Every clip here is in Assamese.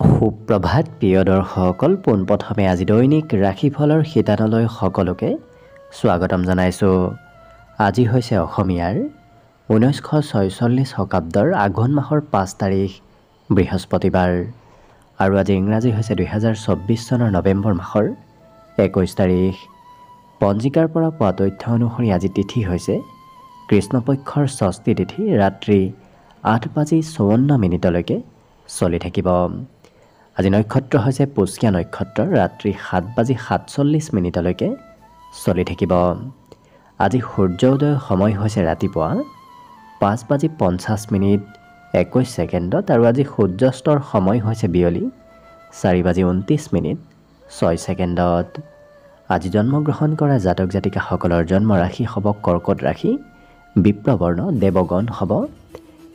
সুপ্ৰভাত প্ৰিয় দৰ্শকসকল, পোনপ্ৰথমে আজি দৈনিক ৰাশিফলৰ শিতানলৈ সকলোকে স্বাগতম জনাইছোঁ। আজি হৈছে অসমীয়াৰ 1946 শকাব্দৰ আঘোণ মাহৰ 5 তাৰিখ বৃহস্পতিবাৰ আৰু আজি ইংৰাজী হৈছে 2024 চনৰ নৱেম্বৰ মাহৰ 21 তাৰিখ। পঞ্জিকাৰ পৰা পোৱা তথ্য অনুসৰি আজি তিথি হৈছে কৃষ্ণপক্ষৰ ষষ্ঠী তিথি, ৰাত্ৰি 8:54 চলি থাকিব। আজি নক্ষত্ৰ হৈছে পুষ্যা নক্ষত্ৰ, ৰাত্ৰি 7:47 চলি থাকিব। আজি সূৰ্য উদয়ৰ সময় হৈছে ৰাতিপুৱা 5:50 আৰু আজি সূৰ্যাস্তৰ সময় হৈছে বিয়লি 4:29 আজি জন্মগ্ৰহণ কৰা জাতক জাতিকাসকলৰ জন্ম ৰাশি হ'ব কৰ্কট ৰাশি, বিপ্ৰবৰ্ণ দেৱগণ হ'ব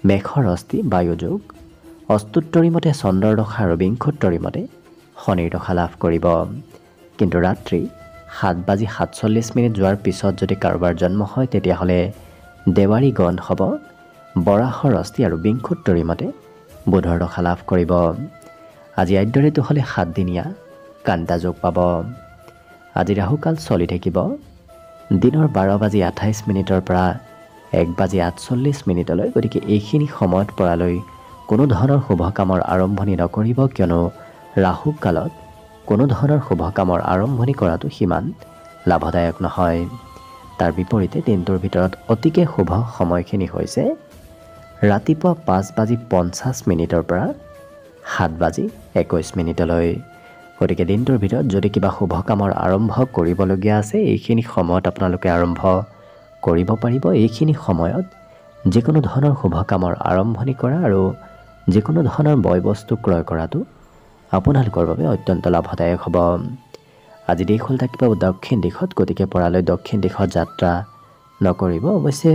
মেঘৰ অস্থি বায়ুযোগ, অস্তুত্তৰী মতে চন্দ্ৰৰ দশা আৰু বিংশোত্তৰী মতে শনিৰ দশা লাভ কৰিব। কিন্তু ৰাত্ৰি 7:47 যোৱাৰ পিছত যদি কাৰোবাৰ জন্ম হয় তেতিয়াহ'লে দেৱাৰী গণ হ'ব বৰাহৰ অস্থি আৰু বিংশোত্তৰী মতে বুধৰ দশা লাভ কৰিব। আজি আদ্য ঋতু হ'লে 7 দিনীয়া কান্তা যোগ পাব। আজি ৰাহুকাল চলি থাকিব দিনৰ 12:28 পৰা 1:48 গতিকে এইখিনি সময়ত পৰালৈ কোনো ধৰণৰ শুভ কামৰ আৰম্ভণি নকৰিব, কিয়নো ৰাহু কালত কোনো ধৰণৰ শুভ কামৰ আৰম্ভণি কৰাটো সিমান লাভদায়ক নহয়। তাৰ বিপৰীতে দিনটোৰ ভিতৰত অতিকে শুভ সময়খিনি হৈছে ৰাতিপুৱা 5:50 পৰা 7:21 গতিকে দিনটোৰ ভিতৰত যদি কিবা শুভ কামৰ আৰম্ভ কৰিবলগীয়া আছে এইখিনি সময়ত আপোনালোকে আৰম্ভ কৰিব পাৰিব। এইখিনি সময়ত যিকোনো ধৰণৰ শুভ কামৰ আৰম্ভণি কৰা আৰু যিকোনো ধৰণৰ বয় বস্তু ক্ৰয় কৰাটো আপোনালোকৰ বাবে অত্যন্ত লাভদায়ক হ'ব। আজি দিশ হ'ল থাকিব দক্ষিণ দিশত, গতিকে পৰালৈ দক্ষিণ দিশত যাত্ৰা নকৰিব। অৱশ্যে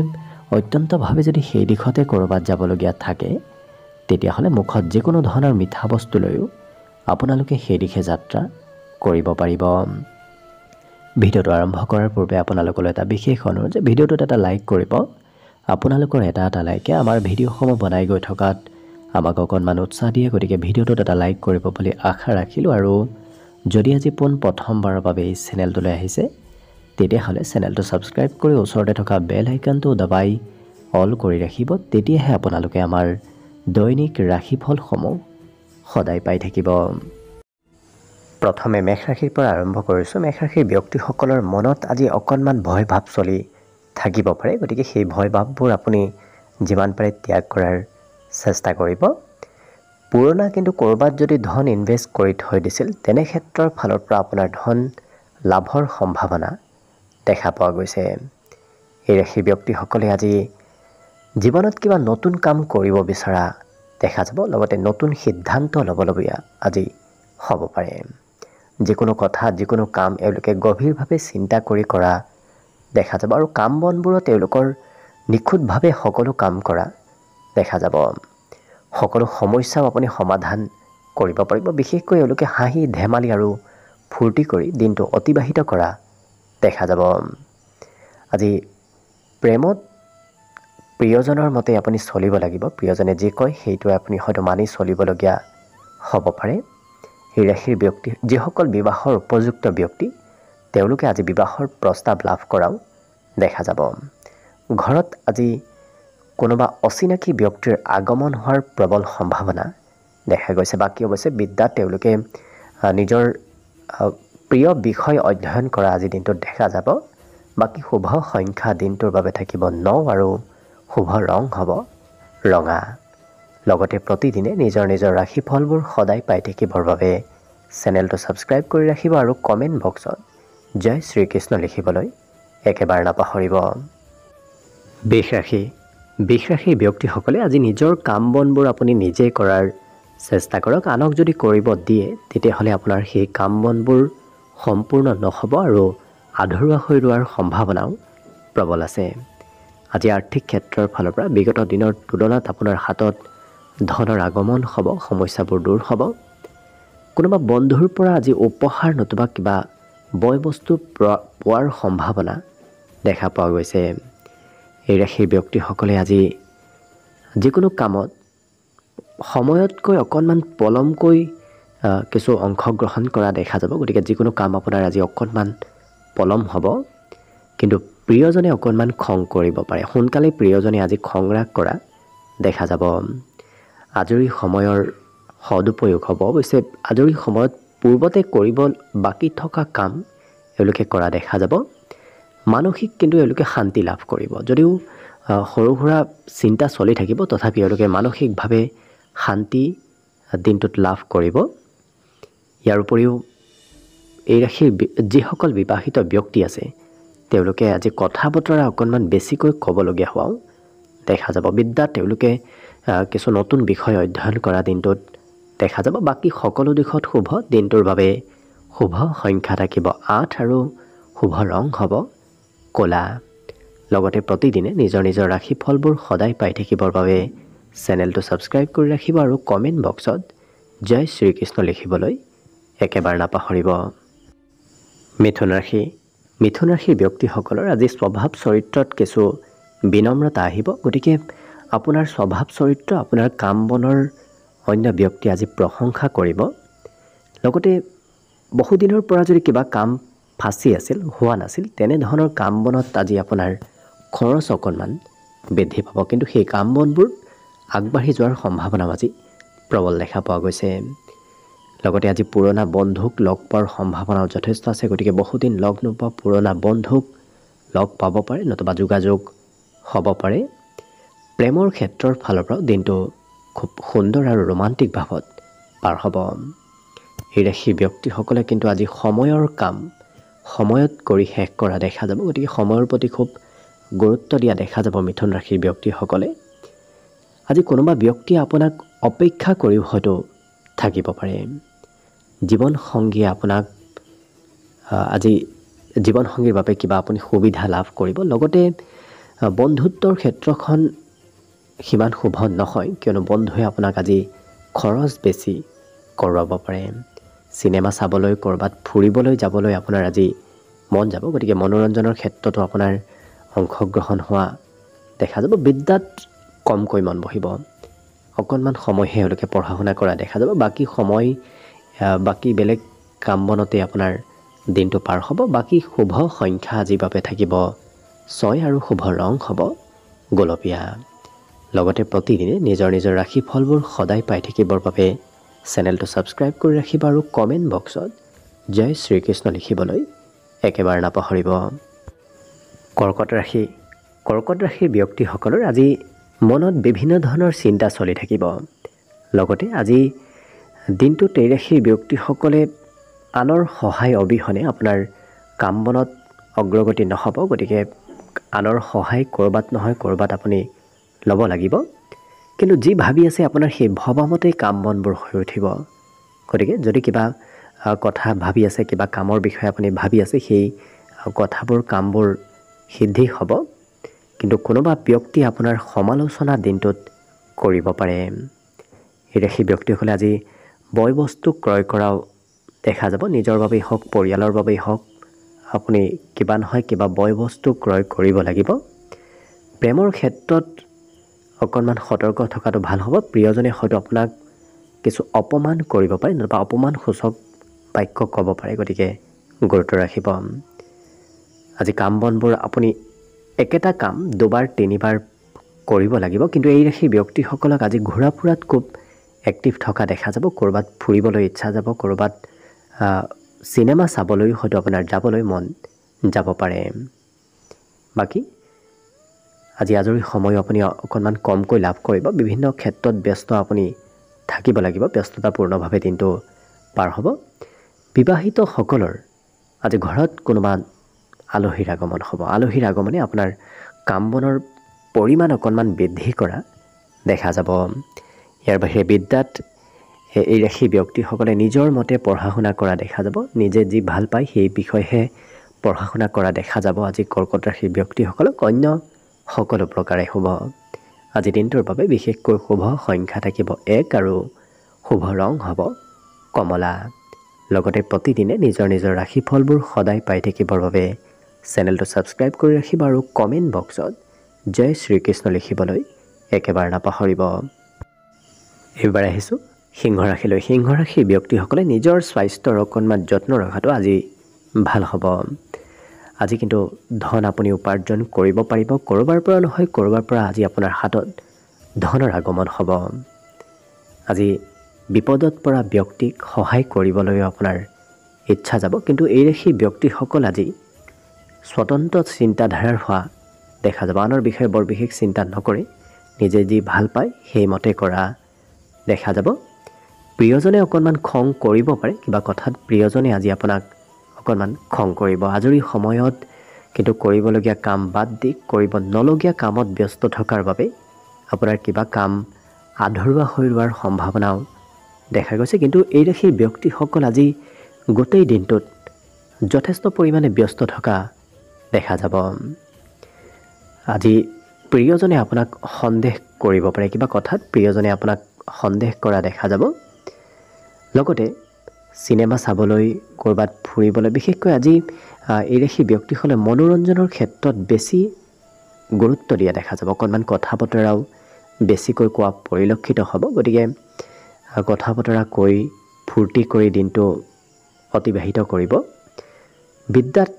অত্যন্তভাৱে যদি সেই দিশতে ক'ৰবাত যাবলগীয়া থাকে তেতিয়াহ'লে মুখত যিকোনো ধৰণৰ মিঠা বস্তু লৈও আপোনালোকে সেই দিশে যাত্ৰা কৰিব পাৰিব। ভিডিঅ'টো আৰম্ভ কৰাৰ পূৰ্বে আপোনালোকলৈ এটা বিশেষ অনুৰোধ যে ভিডিঅ'টোত এটা লাইক কৰিব। আপোনালোকৰ এটা লাইকে আমাৰ ভিডিঅ'সমূহ বনাই গৈ থকাত আমাক অকণমান উৎসাহ দিয়ে, গতিকে ভিডিঅ'টোত এটা লাইক কৰিব বুলি আশা ৰাখিলোঁ। আৰু যদি আজি প্ৰথমবাৰৰ বাবে এই চেনেলটোলৈ আহিছে তেতিয়াহ'লে চেনেলটো ছাবস্ক্ৰাইব কৰি ওচৰতে থকা বেল আইকনটো দবাই অল কৰি ৰাখিব, তেতিয়াহে আপোনালোকে আমাৰ দৈনিক ৰাশিফলসমূহ সদায় পাই থাকিব। প্ৰথমে মেষ ৰাশিৰ পৰা আৰম্ভ কৰিছোঁ। মেষ ৰাশিৰ ব্যক্তিসকলৰ মনত আজি অকণমান ভয় ভাৱ চলি থাকিব পাৰে, গতিকে সেই ভয় ভাৱবোৰ আপুনি যিমান পাৰে ত্যাগ কৰাৰ চেষ্টা কৰিব। পুৰণা কিন্তু ক'ৰবাত যদি ধন ইনভেষ্ট কৰি থৈ দিছিল তেনে ক্ষেত্ৰৰ ফালৰ পৰা আপোনাৰ ধন লাভৰ সম্ভাৱনা দেখা পোৱা গৈছে। এই ৰাশিৰ ব্যক্তিসকলে আজি জীৱনত কিবা নতুন কাম কৰিব বিচৰা দেখা যাব, লগতে নতুন সিদ্ধান্ত ল'বলগীয়া আজি হ'ব পাৰে। যিকোনো কথা যিকোনো কাম এওঁলোকে গভীৰভাৱে চিন্তা কৰি কৰা দেখা যাব আৰু কাম বনবোৰত তেওঁলোকৰ নিখুঁতভাৱে সকলো কাম কৰা দেখা যাব। সকলো সমস্যাও আপুনি সমাধান কৰিব পাৰিব। বিশেষকৈ এওঁলোকে হাঁহি ধেমালি আৰু ফূৰ্তি কৰি দিনটো অতিবাহিত কৰা দেখা যাব। আজি প্ৰেমত প্ৰিয়জনৰ মতে আপুনি চলিব লাগিব। প্ৰিয়জনে যি কয় সেইটোৱে আপুনি হয়তো মানি চলিবলগীয়া হ'ব পাৰে। এই ৰাশিৰ ব্যক্তি যিসকল বিবাহৰ উপযুক্ত ব্যক্তি তেওঁলোকে আজি বিবাহৰ প্ৰস্তাৱ লাভ কৰাও দেখা যাব। ঘৰত আজি কোনোবা অচিনাকি ব্যক্তিৰ আগমন হোৱাৰ প্ৰবল সম্ভাৱনা দেখা গৈছে। বাকী অৱশ্যে বিদ্যাত তেওঁলোকে নিজৰ প্ৰিয় বিষয় অধ্যয়ন কৰা আজি দিনটোত দেখা যাব। বাকী শুভ সংখ্যা দিনটোৰ বাবে থাকিব 9 আৰু শুভ ৰং হ'ব ৰঙা। লগতে প্ৰতিদিনে নিজৰ নিজৰ ৰাশিফলবোৰ সদায় পাই থাকিবৰ বাবে চেনেলটো ছাবস্ক্ৰাইব কৰি ৰাখিব আৰু কমেণ্ট বক্সত জয় শ্ৰীকৃষ্ণ লিখিবলৈ একেবাৰে নাপাহৰিব। বৃষ ৰাশিৰ ব্যক্তিসকলে আজি নিজৰ কাম বনবোৰ আপুনি নিজেই কৰাৰ চেষ্টা কৰক। আনক যদি কৰিব দিয়ে তেতিয়াহ'লে আপোনাৰ সেই কাম বনবোৰ সম্পূৰ্ণ নহ'ব আৰু আধৰুৱা হৈ ৰোৱাৰ সম্ভাৱনাও প্ৰবল আছে। আজি আৰ্থিক ক্ষেত্ৰৰ ফালৰ পৰা বিগত দিনৰ তুলনাত আপোনাৰ হাতত ধনৰ আগমন হ'ব, সমস্যাবোৰ দূৰ হ'ব। কোনোবা বন্ধুৰ পৰা আজি উপহাৰ নতুবা কিবা বয় বস্তু পোৱাৰ সম্ভাৱনা দেখা পোৱা গৈছে। এই ৰাশিৰ ব্যক্তিসকলে আজি যিকোনো কামত সময়তকৈ অকণমান পলমকৈ কিছু অংশগ্ৰহণ কৰা দেখা যাব। গতিকে যিকোনো কাম আপোনাৰ আজি অকণমান পলম হ'ব, কিন্তু প্ৰিয়জনে অকণমান খং কৰিব পাৰে। সোনকালে প্ৰিয়জনে আজি খং ৰাগ কৰা দেখা যাব। আজৰি সময়ৰ সদুপয়োগ হ'ব। অৱশ্যে আজৰি সময়ত পূৰ্বতে কৰিব বাকী থকা কাম এওঁলোকে কৰা দেখা যাব। মানসিক কিন্তু এওঁলোকে শান্তি লাভ কৰিব। যদিও সৰু সুৰা চিন্তা চলি থাকিব, তথাপি এওঁলোকে মানসিকভাৱে শান্তি দিনটোত লাভ কৰিব। ইয়াৰ উপৰিও এই ৰাশিৰ যিসকল বিবাহিত ব্যক্তি আছে, তেওঁলোকে আজি কথা বতৰা অকণমান বেছিকৈ ক'বলগীয়া হোৱাও দেখা যাব। বিদ্যাত তেওঁলোকে কিছু নতুন বিষয় অধ্যয়ন কৰা দিনটোত দেখা যাব। বাকী সকলো দিশত শুভ। দিনটোৰ বাবে শুভ সংখ্যা থাকিব 8 আৰু শুভ ৰং হ'ব ক'লা। লগতে প্ৰতিদিনে নিজৰ নিজৰ ৰাশিফলবোৰ সদায় পাই থাকিবৰ বাবে চেনেলটো ছাবস্ক্ৰাইব কৰি ৰাখিব আৰু কমেণ্ট বক্সত জয় শ্ৰীকৃষ্ণ লিখিবলৈ একেবাৰে নাপাহৰিব। মিথুন ৰাশি। মিথুন ৰাশিৰ ব্যক্তিসকলৰ আজি স্বভাৱ চৰিত্ৰত কিছু বিনম্ৰতা আহিব। গতিকে আপোনাৰ স্বভাৱ চৰিত্ৰ, আপোনাৰ কাম বনৰ অন্য ব্যক্তি আজি প্ৰশংসা কৰিব। লগতে বহুদিনৰ পৰা যদি কিবা কাম ফাঁচি আছিল, হোৱা নাছিল, তেনেধৰণৰ কাম বনত আজি আপোনাৰ খৰচ অকণমান বৃদ্ধি পাব। কিন্তু সেই কাম বনবোৰ আগবাঢ়ি যোৱাৰ সম্ভাৱনাও আজি প্ৰবল দেখা পোৱা গৈছে। লগতে আজি পুৰণা বন্ধুক লগ পোৱাৰ সম্ভাৱনাও যথেষ্ট আছে। গতিকে বহুদিন লগ নোপোৱা পুৰণা বন্ধুক লগ পাব পাৰে, নতুবা যোগাযোগ হ'ব পাৰে। প্ৰেমৰ ক্ষেত্ৰৰ ফালৰ পৰাও দিনটো খুব সুন্দৰ আৰু ৰোমান্টিক ভাৱত পাৰ হ'ব। এই ৰাশিৰ ব্যক্তিসকলে কিন্তু আজি সময়ৰ কাম সময়ত কৰি শেষ কৰা দেখা যাব। গতিকে সময়ৰ প্ৰতি খুব গুৰুত্ব দিয়া দেখা যাব মিথুন ৰাশিৰ ব্যক্তিসকলে। আজি কোনোবা ব্যক্তিয়ে আপোনাক অপেক্ষা কৰিও হয়তো থাকিব পাৰে। জীৱনসংগীয়ে আপোনাক আজি জীৱনসংগীৰ বাবে কিবা আপুনি সুবিধা লাভ কৰিব। লগতে বন্ধুত্বৰ ক্ষেত্ৰখন সিমান শুভ নহয়, কিয়নো বন্ধুৱে আপোনাক আজি খৰচ বেছি কৰোৱাব পাৰে। চিনেমা চাবলৈ, ক'ৰবাত ফুৰিবলৈ যাবলৈ আপোনাৰ আজি মন যাব। গতিকে মনোৰঞ্জনৰ ক্ষেত্ৰতো আপোনাৰ অংশগ্ৰহণ হোৱা দেখা যাব। বিদ্যাত কমকৈ মন বহিব। অকণমান সময়হে এওঁলোকে পঢ়া শুনা কৰা দেখা যাব। বাকী সময় বাকী বেলেগ কাম বনতে আপোনাৰ দিনটো পাৰ হ'ব। বাকী শুভ সংখ্যা আজিৰ বাবে থাকিব 6 আৰু শুভ ৰং হ'ব গোলপীয়া। লগতে প্ৰতিদিনে নিজৰ নিজৰ ৰাশিফলবোৰ সদায় পাই থাকিবৰ বাবে চেনেলটো ছাবস্ক্ৰাইব কৰি ৰাখিব আৰু কমেণ্ট বক্সত জয় শ্ৰীকৃষ্ণ লিখিবলৈ একেবাৰে নাপাহৰিব। কৰ্কট ৰাশি। কৰ্কট ৰাশিৰ ব্যক্তিসকলৰ আজি মনত বিভিন্ন ধৰণৰ চিন্তা চলি থাকিব। লগতে আজি দিনটোত এই ৰাশিৰ ব্যক্তিসকলে আনৰ সহায় অবিহনে আপোনাৰ কাম বনত অগ্ৰগতি নহ'ব। গতিকে আনৰ সহায় ক'ৰবাত নহয় ক'ৰবাত আপুনি ল'ব লাগিব। কিন্তু যি ভাবি আছে আপোনাৰ সেই ভবামতেই কাম বনবোৰ হৈ উঠিব। গতিকে যদি কিবা কথা ভাবি আছে, কিবা কামৰ বিষয়ে আপুনি ভাবি আছে, সেই কথাবোৰ কামবোৰ সিদ্ধি হ'ব। কিন্তু কোনোবা ব্যক্তি আপোনাৰ সমালোচনা দিনটোত কৰিব পাৰে। এই ৰাশি ব্যক্তিসকলে আজি বয় বস্তু ক্ৰয় কৰাও দেখা যাব। নিজৰ বাবেই হওক, পৰিয়ালৰ বাবেই হওক, আপুনি কিবা নহয় কিবা বয় বস্তু ক্ৰয় কৰিব লাগিব। প্ৰেমৰ ক্ষেত্ৰত অকণমান সতৰ্ক থকাটো ভাল হ'ব। প্ৰিয়জনে হয়তো আপোনাক কিছু অপমান কৰিব পাৰে, নতুবা অপমানসূচক বাক্য ক'ব পাৰে। গতিকে গুৰুত্ব ৰাখিব। আজি কাম বনবোৰ আপুনি একেটা কাম 2-3বাৰ কৰিব লাগিব। কিন্তু এই ৰাশি ব্যক্তিসকলক আজি ঘূৰা ফুৰাত খুব এক্টিভ থকা দেখা যাব। ক'ৰবাত ফুৰিবলৈ ইচ্ছা যাব, ক'ৰবাত চিনেমা চাবলৈ হয়তো আপোনাৰ যাবলৈ মন যাব পাৰে। বাকী আজি আজৰি সময় আপুনি অকণমান কমকৈ লাভ কৰিব। বিভিন্ন ক্ষেত্ৰত ব্যস্ত আপুনি থাকিব লাগিব। ব্যস্ততাপূৰ্ণভাৱে দিনটো পাৰ হ'ব। বিবাহিতসকলৰ আজি ঘৰত কোনোবা আলহীৰ আগমন হ'ব। আলহীৰ আগমনে আপোনাৰ কাম বনৰ পৰিমাণ অকণমান বৃদ্ধি কৰা দেখা যাব। ইয়াৰ বাহিৰে বিদ্যাত এই ৰাশি ব্যক্তিসকলে নিজৰ মতে পঢ়া শুনা কৰা দেখা যাব। নিজে যি ভাল পায় সেই বিষয়েহে পঢ়া শুনা কৰা দেখা যাব আজি কৰ্কট ৰাশিৰ ব্যক্তিসকলক। অন্য সকলো প্ৰকাৰে শুভ। আজি দিনটোৰ বাবে বিশেষকৈ শুভ সংখ্যা থাকিব 1 আৰু শুভ ৰং হ'ব কমলা। লগতে প্ৰতিদিনে নিজৰ নিজৰ ৰাশিফলবোৰ সদায় পাই থাকিবৰ বাবে চেনেলটো ছাবস্ক্ৰাইব কৰি ৰাখিব আৰু কমেণ্ট বক্সত জয় শ্ৰীকৃষ্ণ লিখিবলৈ একেবাৰে নাপাহৰিব। এইবাৰ আহিছোঁ সিংহ ৰাশিৰ ব্যক্তিসকলে নিজৰ স্বাস্থ্যৰ অকণমান যত্ন ৰখাটো আজি ভাল হ'ব। আজি কিন্তু ধন আপুনি উপাৰ্জন কৰিব পাৰিব, ক'ৰবাৰ পৰা নহয় ক'ৰবাৰ পৰা আজি আপোনাৰ হাতত ধনৰ আগমন হ'ব। আজি বিপদত পৰা ব্যক্তিক সহায় কৰিবলৈ আপোনাৰ ইচ্ছা যাব, কিন্তু এই ৰাশিৰ ব্যক্তিসকল আজি স্বতন্ত্ৰ চিন্তাধাৰাৰ হোৱা দেখা যাব। আনৰ বিষয়ে বৰ বিশেষ চিন্তা নকৰি নিজে যি ভাল পায় সেইমতে কৰা দেখা যাব। প্ৰিয়জনে অকণমান খং কৰিব পাৰে, কিবা কথাত প্ৰিয়জনে আজি আপোনাক অকণমান খং কৰিব। আজৰি সময়ত কিন্তু কৰিবলগীয়া কাম বাদ দি কৰিব নলগীয়া কামত ব্যস্ত থকাৰ বাবে আপোনাৰ কিবা কাম আধৰুৱা হৈ ৰোৱাৰ সম্ভাৱনাও দেখা গৈছে। কিন্তু এই ৰাশিৰ ব্যক্তিসকল আজি গোটেই দিনটোত যথেষ্ট পৰিমাণে ব্যস্ত থকা দেখা যাব। আজি প্ৰিয়জনে আপোনাক সন্দেহ কৰিব পাৰে, কিবা কথাত প্ৰিয়জনে আপোনাক সন্দেহ কৰা দেখা যাব। লগতে চিনেমা চাবলৈ, ক'ৰবাত ফুৰিবলৈ, বিশেষকৈ আজি এই ৰাশি ব্যক্তিসকলে মনোৰঞ্জনৰ ক্ষেত্ৰত বেছি গুৰুত্ব দিয়া দেখা যাব। অকণমান কথা বতৰাও বেছিকৈ কোৱা পৰিলক্ষিত হ'ব। গতিকে কথা বতৰা কৈ ফূৰ্তি কৰি দিনটো অতিবাহিত কৰিব। বিদ্যাত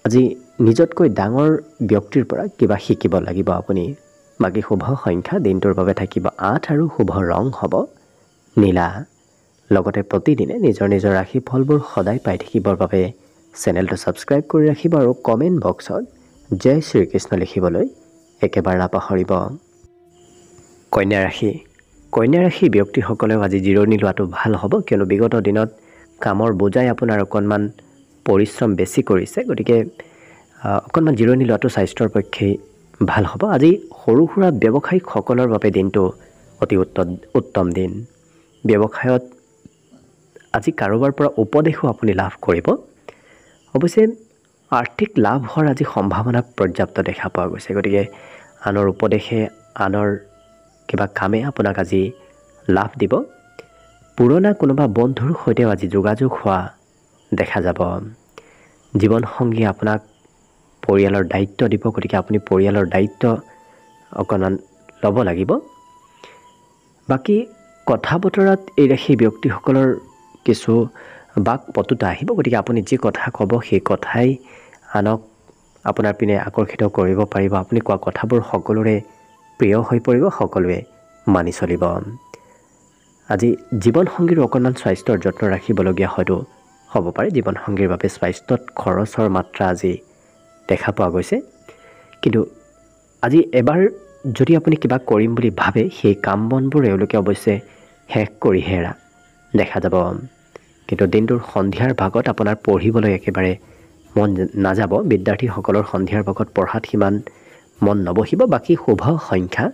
আজি নিজতকৈ ডাঙৰ ব্যক্তিৰ পৰা কিবা শিকিব লাগিব আপুনি। বাকী শুভ সংখ্যা দিনটোৰ বাবে থাকিব 8 আৰু শুভ ৰং হ'ব নীলা। লগতে প্ৰতিদিনে নিজৰ ৰাশি ফলবোৰ সদায় পাই থাকিবৰ বাবে চেনেলটো ছাবস্ক্ৰাইব কৰি ৰাখিব আৰু কমেণ্ট বক্সত জয় শ্ৰীকৃষ্ণ লিখিবলৈ একেবাৰে নাপাহৰিব। কন্যা ৰাশি ব্যক্তিসকলেও আজি জিৰণি লোৱাটো ভাল হ'ব, কিয়নো বিগত দিনত কামৰ বোজাই আপোনাৰ অকণমান পৰিশ্ৰম বেছি কৰিছে। গতিকে অকণমান জিৰণি লোৱাটো স্বাস্থ্যৰ পক্ষে ভাল হ'ব। আজি সৰু সুৰা ব্যৱসায়িকসকলৰ বাবে দিনটো অতি উত্তম দিন। ব্যৱসায়ত আজি কাৰোবাৰ পৰা উপদেশো আপুনি লাভ কৰিব। অৱশ্যে আৰ্থিক লাভ হোৱাৰ আজি সম্ভাৱনা পৰ্যাপ্ত দেখা পোৱা গৈছে। গতিকে আনৰ উপদেশে, আনৰ কিবা কামে আপোনাক আজি লাভ দিব। পুৰণা কোনোবা বন্ধুৰ সৈতেও আজি যোগাযোগ হোৱা দেখা যাব। জীৱনসংগী আপোনাক পৰিয়ালৰ দায়িত্ব দিব, গতিকে আপুনি পৰিয়ালৰ দায়িত্ব অকণমান ল'ব লাগিব। বাকী কথা বতৰাত এই ৰাশি ব্যক্তিসকলৰ কিছু বাক পটুতা আহিব, গতিকে আপুনি যি কথা ক'ব সেই কথাই আনক আপোনাৰ পিনে আকৰ্ষিত কৰিব পাৰিব। আপুনি কোৱা কথাবোৰ সকলোৰে প্ৰিয় হৈ পৰিব, সকলোৱে মানি চলিব। আজি জীৱনসংগীৰ অকণমান স্বাস্থ্যৰ যত্ন ৰাখিবলগীয়া হয়তো হ'ব পাৰে। জীৱনসংগীৰ বাবে স্বাস্থ্যত খৰচৰ মাত্ৰা আজি দেখা পোৱা গৈছে। কিন্তু আজি এবাৰ যদি আপুনি কিবা কৰিম বুলি ভাবে, সেই কাম বনবোৰ এওঁলোকে অৱশ্যে শেষ কৰিহে এৰা দেখা যাব। কিন্তু দিনটোৰ সন্ধিয়াৰ ভাগত আপোনাৰ পঢ়িবলৈ একেবাৰে মন নাযাব। বিদ্যাৰ্থীসকলৰ সন্ধিয়াৰ ভাগত পঢ়াত সিমান মন নবহিব। বাকী শুভ সংখ্যা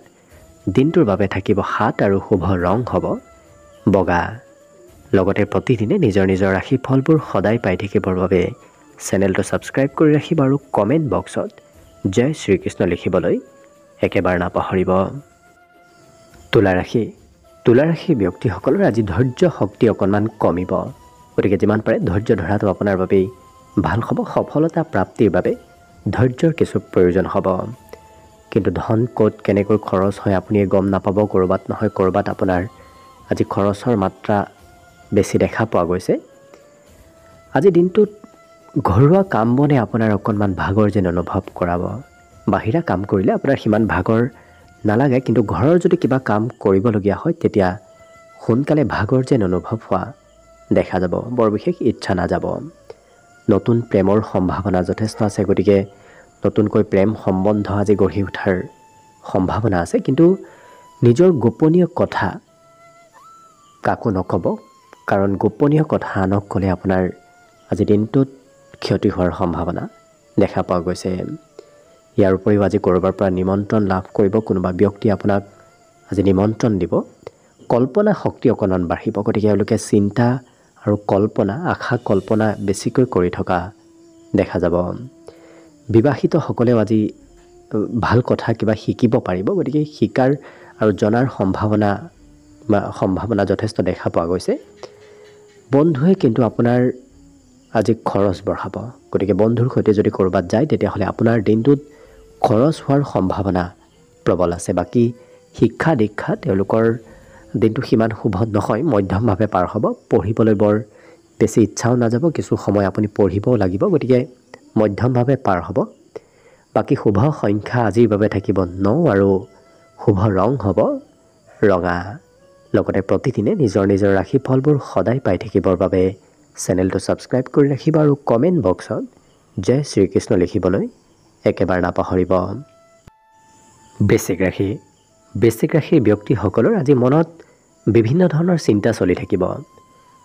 দিনটোৰ বাবে থাকিব 7 আৰু শুভ ৰং হ'ব বগা। লগতে প্ৰতিদিনে নিজৰ ৰাশি ফলবোৰ সদায় পাই থাকিবৰ বাবে চেনেলটো ছাবস্ক্ৰাইব কৰি ৰাখিব আৰু কমেণ্ট বক্সত জয় শ্ৰীকৃষ্ণ লিখিবলৈ একেবাৰে নাপাহৰিব। তুলা ৰাশি ব্যক্তিসকলৰ আজি ধৈৰ্য শক্তি অকণমান কমিব। গতিকে যিমান পাৰে ধৈৰ্য ধৰাটো আপোনাৰ বাবেই ভাল হ'ব। সফলতা প্ৰাপ্তিৰ বাবে ধৈৰ্যৰ কিছু প্ৰয়োজন হ'ব। কিন্তু ধন ক'ত কেনেকৈ খৰচ হয় আপুনিয়ে গম নাপাব। ক'ৰবাত নহয় ক'ৰবাত আপোনাৰ আজি খৰচৰ মাত্ৰা বেছি দেখা পোৱা গৈছে। আজি দিনটোত ঘৰুৱা কাম বনে আপোনাৰ অকণমান ভাগৰ যেন অনুভৱ কৰাব। বাহিৰা কাম কৰিলে আপোনাৰ সিমান ভাগৰ নালাগে, কিন্তু ঘৰৰ যদি কিবা কাম কৰিবলগীয়া হয় তেতিয়া সোনকালে ভাগৰ যেন অনুভৱ হোৱা দেখা যাব। বৰ বিশেষ ইচ্ছা নাযাব। নতুন প্ৰেমৰ সম্ভাৱনা যথেষ্ট আছে। গতিকে নতুনকৈ প্ৰেম সম্বন্ধ আজি গঢ়ি উঠাৰ সম্ভাৱনা আছে। কিন্তু নিজৰ গোপনীয় কথা কাকো নক'ব, কাৰণ গোপনীয় কথা আনক ক'লে আপোনাৰ আজি দিনটোত ক্ষতি হোৱাৰ সম্ভাৱনা দেখা পোৱা গৈছে। ইয়াৰ উপৰিও আজি ক'ৰবাৰ পৰা নিমন্ত্ৰণ লাভ কৰিব। কোনোবা ব্যক্তি আপোনাক আজি নিমন্ত্ৰণ দিব। কল্পনা শক্তি অকণমান বাঢ়িব। গতিকে এওঁলোকে চিন্তা আৰু আশা কল্পনা বেছিকৈ কৰি থকা দেখা যাব। বিবাহিতসকলেও আজি ভাল কথা কিবা শিকিব পাৰিব। গতিকে শিকাৰ আৰু জনাৰ সম্ভাৱনা যথেষ্ট দেখা পোৱা গৈছে। বন্ধুৱে কিন্তু আপোনাৰ আজি খৰচ বঢ়াব। গতিকে বন্ধুৰ সৈতে যদি ক'ৰবাত যায় তেতিয়াহ'লে আপোনাৰ দিনটোত খৰচ হোৱাৰ সম্ভাৱনা প্ৰবল আছে। বাকী শিক্ষা দীক্ষা তেওঁলোকৰ দিনটো সিমান শুভ নহয়, মধ্যমভাৱে পাৰ হ'ব। পঢ়িবলৈ বৰ বেছি ইচ্ছাও নাযাব, কিছু সময় আপুনি পঢ়িবও লাগিব, গতিকে মধ্যমভাৱে পাৰ হ'ব। বাকী শুভ সংখ্যা আজিৰ বাবে থাকিব 9 আৰু শুভ ৰং হ'ব ৰঙা। লগতে প্ৰতিদিনে নিজৰ নিজৰ ৰাশিফলবোৰ সদায় পাই থাকিবৰ বাবে চেনেলটো ছাবস্ক্ৰাইব কৰি ৰাখিব আৰু কমেণ্ট বক্সত জয় শ্ৰীকৃষ্ণ লিখিবলৈ একেবাৰে নাপাহৰিব। বৃশ্চিক ৰাশি। বৃশ্চিক ৰাশিৰ ব্যক্তিসকলৰ আজি মনত বিভিন্ন ধৰণৰ চিন্তা চলি থাকিব।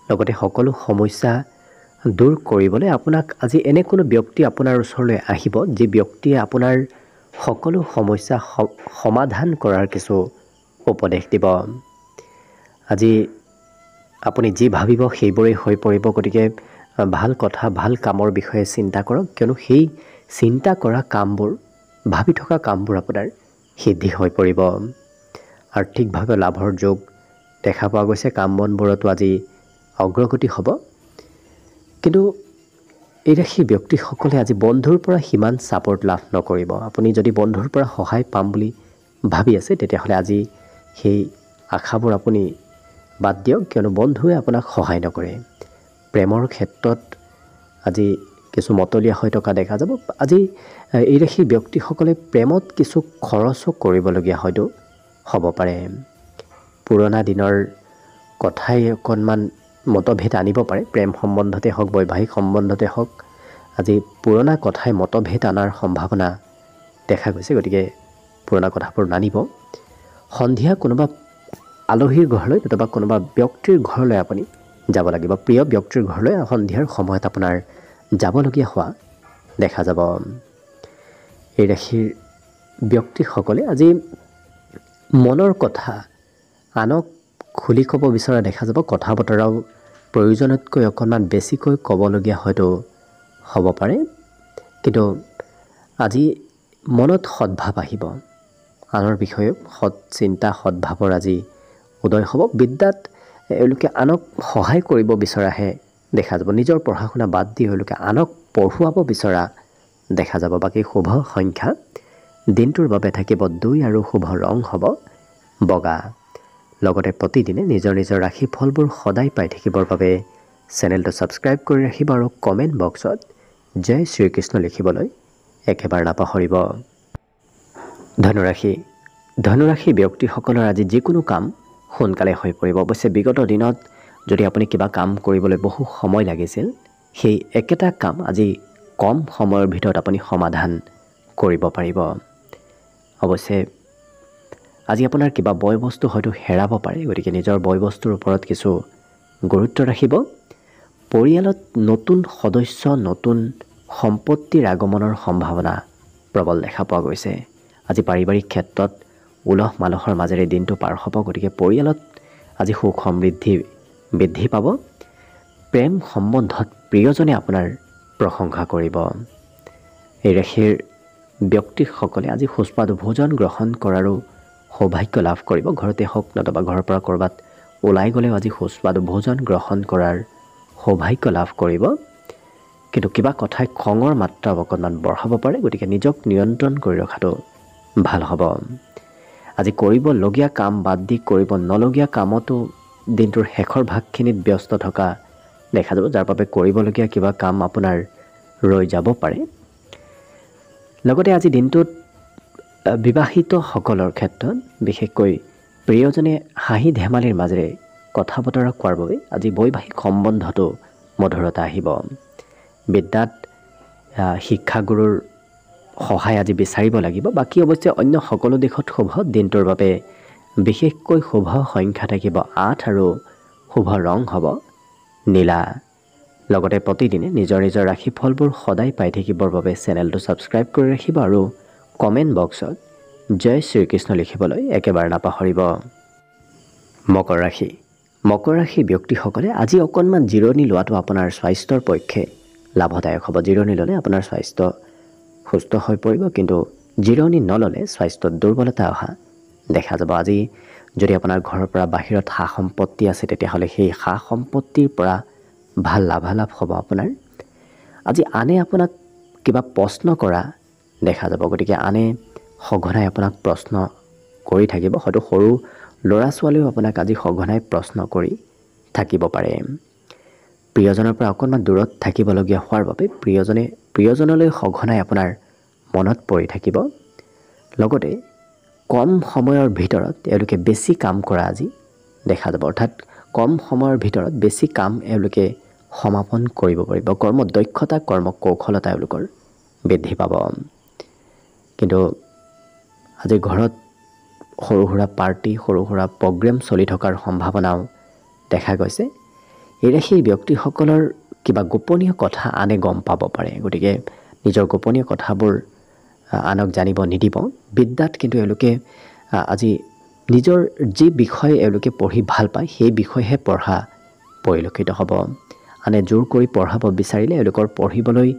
লগতে সকলো সমস্যা দূৰ কৰিবলৈ আপোনাক আজি এনে কোনো ব্যক্তি আপোনাৰ ওচৰলৈ আহিব, যি ব্যক্তিয়ে আপোনাৰ সকলো সমস্যা সমাধান কৰাৰ কিছু উপদেশ দিব। আজি আপুনি যি ভাবিব সেইবোৰেই হৈ পৰিব, গতিকে ভাল কথা, ভাল কামৰ বিষয়ে চিন্তা কৰক, কিয়নো সেই চিন্তা কৰা কামবোৰ, ভাবি থকা কামবোৰ আপোনাৰ সিদ্ধি হৈ পৰিব। আৰ্থিকভাৱে লাভৰ যোগ দেখা পোৱা গৈছে, কাম বনবোৰতো আজি অগ্ৰগতি হ'ব। কিন্তু এই ৰাশিৰ ব্যক্তিসকলে আজি বন্ধুৰ পৰা সিমান ছাপোৰ্ট লাভ নকৰিব। আপুনি যদি বন্ধুৰ পৰা সহায় পাম বুলি ভাবি আছে, তেতিয়াহ'লে আজি সেই আশাবোৰ আপুনি বাদ দিয়ক, কিয়নো বন্ধুৱে আপোনাক সহায় নকৰে। প্ৰেমৰ ক্ষেত্ৰত আজি কিছু মতলীয়া হৈ থকা দেখা যাব। আজি এই ৰাশিৰ ব্যক্তিসকলে প্ৰেমত কিছু খৰচো কৰিবলগীয়া হয়তো হ'ব পাৰে। পুৰণা দিনৰ কথাই অকণমান মতভেদ আনিব পাৰে, প্ৰেম সম্বন্ধতে হওক, বৈবাহিক সম্বন্ধতে হওক। আজি পুৰণা কথাই মতভেদ অনাৰ সম্ভাৱনা দেখা গৈছে, গতিকে পুৰণা কথাবোৰ নানিব। সন্ধিয়া কোনোবা আলহীৰ ঘৰলৈ নতুবা কোনোবা ব্যক্তিৰ ঘৰলৈ আপুনি যাব লাগিব। প্ৰিয় ব্যক্তিৰ ঘৰলৈ সন্ধিয়াৰ সময়ত আপোনাৰ যাবলগীয়া হোৱা দেখা যাব। এই ৰাশিৰ ব্যক্তিসকলে আজি মনৰ কথা আনক খুলি ক'ব বিচৰা দেখা যাব। কথা বতৰাও প্ৰয়োজনতকৈ অকণমান বেছিকৈ ক'বলগীয়া হয়তো হ'ব পাৰে, কিন্তু আজি মনত সদ্ভাৱ আহিব। আনৰ বিষয়ে সৎ চিন্তা, সদ্ভাৱৰ আজি উদয় হ'ব। বিদ্যাত এওঁলোকে আনক সহায় কৰিব বিচৰাহে দেখা যাব। নিজৰ পঢ়া শুনা বাদ দি এওঁলোকে আনক পঢ়ুৱাব বিচৰা দেখা যাব। বাকী শুভ সংখ্যা দিনটোৰ বাবে থাকিব 2 আৰু শুভ ৰং হ'ব বগা। লগতে প্ৰতিদিনে নিজৰ নিজৰ ৰাশিফলবোৰ সদায় পাই থাকিবৰ বাবে চেনেলটো ছাবস্ক্ৰাইব কৰি ৰাখিব আৰু কমেণ্ট বক্সত জয় শ্ৰীকৃষ্ণ লিখিবলৈ একেবাৰে নাপাহৰিব। ধনুৰাশি। ধনুৰাশি ব্যক্তিসকলৰ আজি যিকোনো কাম সোনকালে হৈ পৰিব। অৱশ্যে বিগত দিনত যদি আপুনি কিবা কাম কৰিবলৈ বহু সময় লাগিছিল, সেই একেটা কাম আজি কম সময়ৰ ভিতৰত আপুনি সমাধান কৰিব পাৰিব। অৱশ্যে আজি আপোনাৰ কিবা বয় বস্তু হয়তো হেৰাব পাৰে, গতিকে নিজৰ বয় বস্তুৰ ওপৰত কিছু গুৰুত্ব ৰাখিব। পৰিয়ালত নতুন সদস্য, নতুন সম্পত্তিৰ আগমনৰ সম্ভাৱনা প্ৰবল দেখা পোৱা গৈছে। আজি পাৰিবাৰিক ক্ষেত্ৰত উলহ মালহৰ মাজেৰে দিনটো পাৰ হ'ব, গতিকে পৰিয়ালত আজি সুখ সমৃদ্ধি বৃদ্ধি পাব। প্ৰেম সম্বন্ধত প্ৰিয়জনে আপোনাৰ প্ৰশংসা কৰিব। এই ৰাশিৰ ব্যক্তিসকলে আজি সুস্বাদু ভোজন গ্ৰহণ কৰাৰো সৌভাগ্য লাভ কৰিব। ঘৰতে হওক নতুবা ঘৰৰ পৰা ক'ৰবাত ওলাই গ'লেও আজি সুস্বাদু ভোজন গ্ৰহণ কৰাৰ সৌভাগ্য লাভ কৰিব। কিন্তু কিবা কথাই খঙৰ মাত্ৰা অকণমান বঢ়াব পাৰে, গতিকে নিজক নিয়ন্ত্ৰণ কৰি ৰখাটো ভাল হ'ব। আজি কৰিবলগীয়া কাম বাদ দি কৰিব নলগীয়া কামতো দিনটোৰ শেষৰ ভাগখিনিত ব্যস্ত থকা দেখা যাব, যাৰ বাবে কৰিবলগীয়া কিবা কাম আপোনাৰ ৰৈ যাব পাৰে। লগতে আজি দিনটোত বিবাহিতসকলৰ ক্ষেত্ৰত বিশেষকৈ প্ৰিয়জনে হাঁহি ধেমালিৰ মাজেৰে কথা বতৰা কোৱাৰ বাবে আজি বৈবাহিক সম্বন্ধতো মধুৰতা আহিব। বিদ্যাত শিক্ষাগুৰুৰ সহায় আজি বিচাৰিব লাগিব। বাকী অৱশ্যে অন্য সকলো দিশত শুভ। দিনটোৰ বাবে বিশেষকৈ শুভ সংখ্যা থাকিব 8 আৰু শুভ ৰং হ'ব নীলা। লগতে প্ৰতিদিনে নিজৰ নিজৰ ৰাশিফলবোৰ সদায় পাই থাকিবৰ বাবে চেনেলটো ছাবস্ক্ৰাইব কৰি ৰাখিব আৰু কমেণ্ট বক্সত জয় শ্ৰীকৃষ্ণ লিখিবলৈ একেবাৰে নাপাহৰিব। মকৰ ৰাশি। মকৰ ৰাশি ব্যক্তিসকলে আজি অকণমান জিৰণি লোৱাটো আপোনাৰ স্বাস্থ্যৰ পক্ষে লাভদায়ক হ'ব। জিৰণি ল'লে আপোনাৰ স্বাস্থ্য সুস্থ হৈ পৰিব, কিন্তু জিৰণি নল'লে স্বাস্থ্যত দুৰ্বলতা অহা দেখা যাব। আজি যদি আপোনাৰ ঘৰৰ পৰা বাহিৰত সা সম্পত্তি আছে, তেতিয়াহ'লে সেই সা সম্পত্তিৰ পৰা ভাল লাভালাভ হ'ব আপোনাৰ। আজি আনে আপোনাক কিবা প্ৰশ্ন কৰা দেখা যাব, গতিকে আনে সঘনাই আপোনাক প্ৰশ্ন কৰি থাকিব। হয়তো সৰু ল'ৰা ছোৱালীও আপোনাক আজি সঘনাই প্ৰশ্ন কৰি থাকিব পাৰে। প্ৰিয়জনৰ পৰা অকণমান দূৰত থাকিবলগীয়া হোৱাৰ বাবে প্ৰিয়জনলৈ সঘনাই আপোনাৰ মনত পৰি থাকিব। লগতে কম সময়ৰ ভিতৰত এওঁলোকে বেছি কাম কৰা আজি দেখা যাব, অৰ্থাৎ কম সময়ৰ ভিতৰত বেছি কাম এওঁলোকে সমাপন কৰিব পাৰিব। কৰ্ম দক্ষতা, কৰ্ম কৌশলতা এওঁলোকৰ বৃদ্ধি পাব। কিন্তু আজি ঘৰত সৰু সুৰা পাৰ্টি, সৰু সুৰা প্ৰগ্ৰেম চলি থকাৰ সম্ভাৱনাও দেখা গৈছে। এই ৰাশিৰ ব্যক্তিসকলৰ কিবা গোপনীয় কথা আনে গম পাব পাৰে, গতিকে নিজৰ গোপনীয় কথাবোৰ আনক জানিব নিদিব। বিদ্যাত কিন্তু এওঁলোকে আজি নিজৰ যি বিষয় এওঁলোকে পঢ়ি ভাল পায় সেই বিষয়হে পঢ়া পৰিলক্ষিত হ'ব। আনে জোৰ কৰি পঢ়াব বিচাৰিলে এওঁলোকৰ পঢ়িবলৈ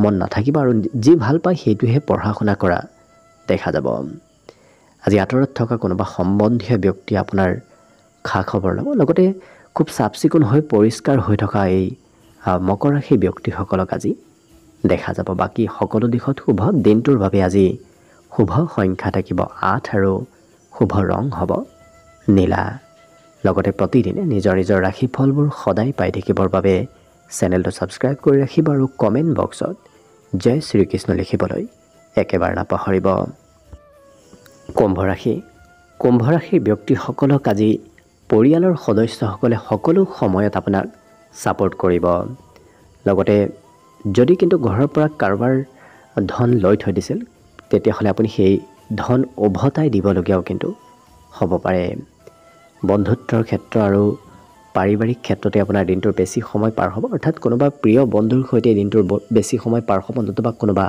মন নাথাকিব আৰু যি ভাল পায় সেইটোহে পঢ়া শুনা কৰা দেখা যাব। আজি আঁতৰত থকা কোনোবা সম্বন্ধীয় ব্যক্তি আপোনাৰ খা খবৰ ল'ব। লগতে খুব চাফ চিকুণ হৈ পৰিষ্কাৰ হৈ থকা এই মকৰ ৰাশিৰ ব্যক্তিসকলক আজি দেখা যাব। বাকী সকলো দিশত শুভ। দিনটোৰ বাবে আজি শুভ সংখ্যা থাকিব 8 আৰু শুভ ৰং হ'ব নীলা। লগতে প্ৰতিদিনে নিজৰ নিজৰ ৰাশিফলবোৰ সদায় পাই থাকিবৰ বাবে চেনেলটো ছাবস্ক্ৰাইব কৰি ৰাখিব আৰু কমেণ্ট বক্সত জয় শ্ৰীকৃষ্ণ লিখিবলৈ একেবাৰে নাপাহৰিব। কুম্ভ ৰাশি। কুম্ভ ৰাশিৰ ব্যক্তিসকলক আজি পৰিয়ালৰ সদস্যসকলে সকলো সময়ত আপোনাক ছাপোৰ্ট কৰিব। লগতে যদি কিন্তু ঘৰৰ পৰা কাৰোবাৰ ধন লৈ থৈ দিছিল তেতিয়াহ'লে আপুনি সেই ধন উভতাই দিবলগীয়াও কিন্তু হ'ব পাৰে। বন্ধুত্বৰ ক্ষেত্ৰ আৰু পাৰিবাৰিক ক্ষেত্ৰতে আপোনাৰ দিনটোৰ বেছি সময় পাৰ হ'ব, অৰ্থাৎ কোনোবা প্ৰিয় বন্ধুৰ সৈতে দিনটোৰ বেছি সময় পাৰ হ'ব, নতুবা কোনোবা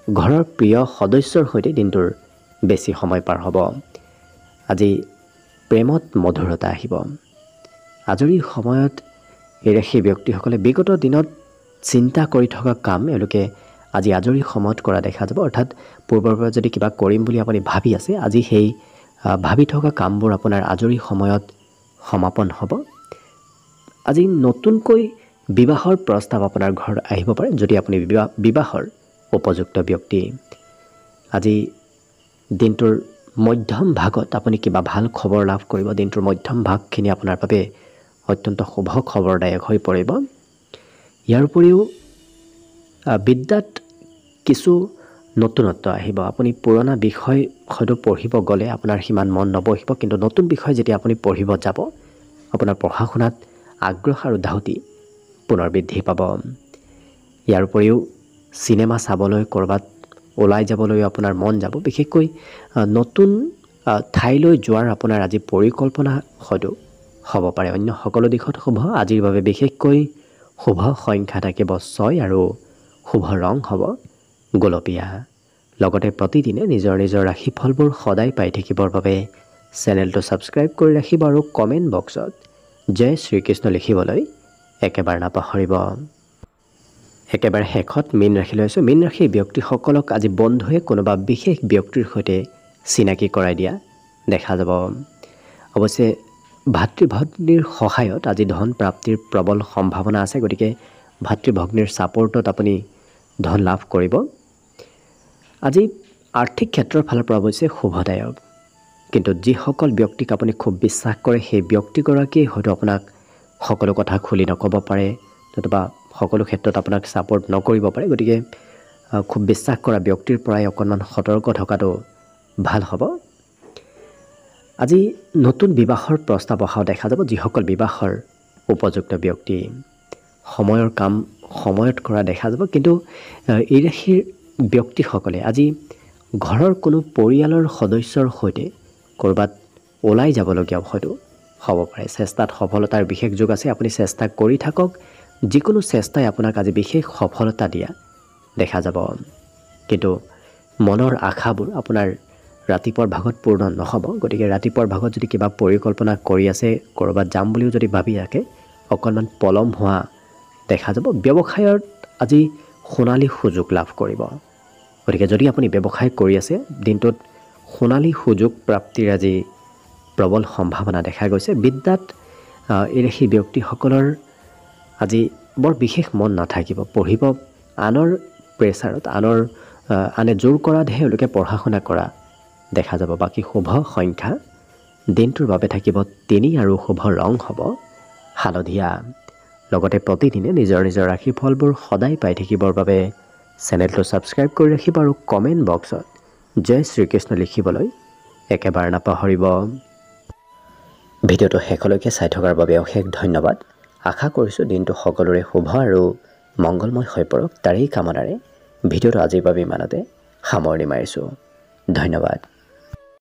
ঘৰৰ প্ৰিয় সদস্যৰ সৈতে দিনটোৰ বেছি সময় পাৰ হ'ব। আজি প্ৰেমত মধুৰতা আহিব। আজৰি সময়ত এই ৰাশিৰ ব্যক্তিসকলে বিগত দিনত চিন্তা কৰি থকা কাম এওঁলোকে আজি আজৰি সময়ত কৰা দেখা যাব, অৰ্থাৎ পূৰ্বৰ পৰা যদি কিবা কৰিম বুলি আপুনি ভাবি আছে আজি সেই ভাবি থকা কামবোৰ আপোনাৰ আজৰি সময়ত সমাপন হ'ব। আজি নতুনকৈ বিবাহৰ প্ৰস্তাৱ আপোনাৰ ঘৰত আহিব পাৰে যদি আপুনি বিবাহৰ উপযুক্ত ব্যক্তি। আজি দিনটোৰ মধ্যম ভাগত আপুনি কিবা ভাল খবৰ লাভ কৰিব। দিনটোৰ মধ্যম ভাগখিনি আপোনাৰ বাবে অত্যন্ত শুভ খবৰদায়ক হৈ পৰিব। ইয়াৰ উপৰিও বিদ্যাত কিছু নতুনত্ব আহিব। আপুনি পুৰণা বিষয় হয়তো পঢ়িব গ'লে আপোনাৰ সিমান মন নবহিব, কিন্তু নতুন বিষয় যেতিয়া আপুনি পঢ়িব যাব আপোনাৰ পঢ়া শুনাত আগ্ৰহ আৰু ধাউতি পুনৰ বৃদ্ধি পাব। ইয়াৰ উপৰিও চিনেমা চাবলৈ ক'ৰবাত ওলাই যাবলৈ আপোনাৰ মন যাব। বিশেষকৈ নতুন ঠাইলৈ যোৱাৰ আপোনাৰ আজি পৰিকল্পনা হয়তো হ'ব পাৰে। অন্য সকলো দিশত শুভ। আজিৰ বাবে বিশেষকৈ শুভ সংখ্যা থাকিব 6 আৰু শুভ ৰং হ'ব গোলপীয়া। লগতে প্ৰতিদিনে নিজৰ নিজৰ ৰাশিফলবোৰ সদায় পাই থাকিবৰ বাবে চেনেলটো ছাবস্ক্ৰাইব কৰি ৰাখিব আৰু কমেণ্ট বক্সত জয় শ্ৰীকৃষ্ণ লিখিবলৈ একেবাৰে নাপাহৰিব। একেবাৰে শেষত মীন ৰাশি লৈছোঁ। মীন ৰাশিৰ ব্যক্তিসকলক আজি বন্ধুৱে কোনোবা বিশেষ ব্যক্তিৰ সৈতে চিনাকি কৰাই দিয়া দেখা যাব। অৱশ্যে ভাতৃ ভগ্নীৰ সহায়ত আজি ধন প্ৰাপ্তিৰ প্ৰবল সম্ভাৱনা আছে, গতিকে ভাতৃ ভগ্নীৰ ছাপোৰ্টত আপুনি ধন লাভ কৰিব। আজি আৰ্থিক ক্ষেত্ৰৰ ফালৰ পৰা অৱশ্যে শুভদায়ক, কিন্তু যিসকল ব্যক্তিক আপুনি খুব বিশ্বাস কৰে সেই ব্যক্তিগৰাকীয়ে হয়তো আপোনাক সকলো কথা খুলি নক'ব পাৰে, নতুবা সকলো ক্ষেত্ৰত আপোনাক ছাপোৰ্ট নকৰিব পাৰে। গতিকে খুব বিশ্বাস কৰা ব্যক্তিৰ পৰাই অকণমান সতৰ্ক থকাটো ভাল হ'ব। আজি নতুন বিবাহৰ প্ৰস্তাৱ অহাও দেখা যাব। যিসকল বিবাহৰ উপযুক্ত ব্যক্তি সময়ৰ কাম সময়ত কৰা দেখা যাব, কিন্তু এই ৰাশিৰ ব্যক্তিসকলে আজি ঘৰৰ কোনো পৰিয়ালৰ সদস্যৰ সৈতে ক'ৰবাত ওলাই যাবলগীয়াও হয়তো হ'ব পাৰে। চেষ্টাত সফলতাৰ বিশেষ যোগ আছে। আপুনি চেষ্টা কৰি থাকক, যিকোনো চেষ্টাই আপোনাক আজি বিশেষ সফলতা দিয়া দেখা যাব। কিন্তু মনৰ আশাবোৰ আপোনাৰ ৰাতিপুৱাৰ ভাগত পূৰ্ণ নহ'ব। গতিকে ৰাতিপুৱাৰ ভাগত যদি কিবা পৰিকল্পনা কৰি আছে, ক'ৰবাত যাম বুলিও যদি ভাবি ৰাখে, অকণমান পলম হোৱা দেখা যাব। ব্যৱসায়ত আজি সোণালী সুযোগ লাভ কৰিব। গতিকে যদি আপুনি ব্যৱসায় কৰি আছে দিনটোত সোণালী সুযোগ প্ৰাপ্তিৰ আজি প্ৰবল সম্ভাৱনা দেখা গৈছে। বিদ্যাত এই ৰাশি ব্যক্তিসকলৰ আজি বৰ বিশেষ মন নাথাকিব, পঢ়িব আনৰ প্ৰেছাৰত, আনে জোৰ কৰাতহে এওঁলোকে পঢ়া শুনা কৰা দেখা যাব। বাকী শুভ সংখ্যা দিনটোৰ বাবে থাকিব 3 আৰু শুভ ৰং হ'ব হালধীয়া। লগতে প্ৰতিদিনে নিজৰ নিজৰ ৰাশি ফলবোৰ সদায় পাই থাকিবৰ বাবে চেনেলটো ছাবস্ক্ৰাইব কৰি ৰাখিব আৰু কমেণ্ট বক্সত জয় শ্ৰীকৃষ্ণ লিখিবলৈ একেবাৰে নাপাহৰিব। ভিডিঅ'টো শেষলৈকে চাই থকাৰ বাবে অশেষ ধন্যবাদ। আশা কৰিছোঁ দিনটো সকলোৰে শুভ আৰু মংগলময় হৈ পৰক, তাৰেই কামনাৰে ভিডিঅ'টো আজিৰ বাবে ইমানতে সামৰণি মাৰিছোঁ। ধন্যবাদ।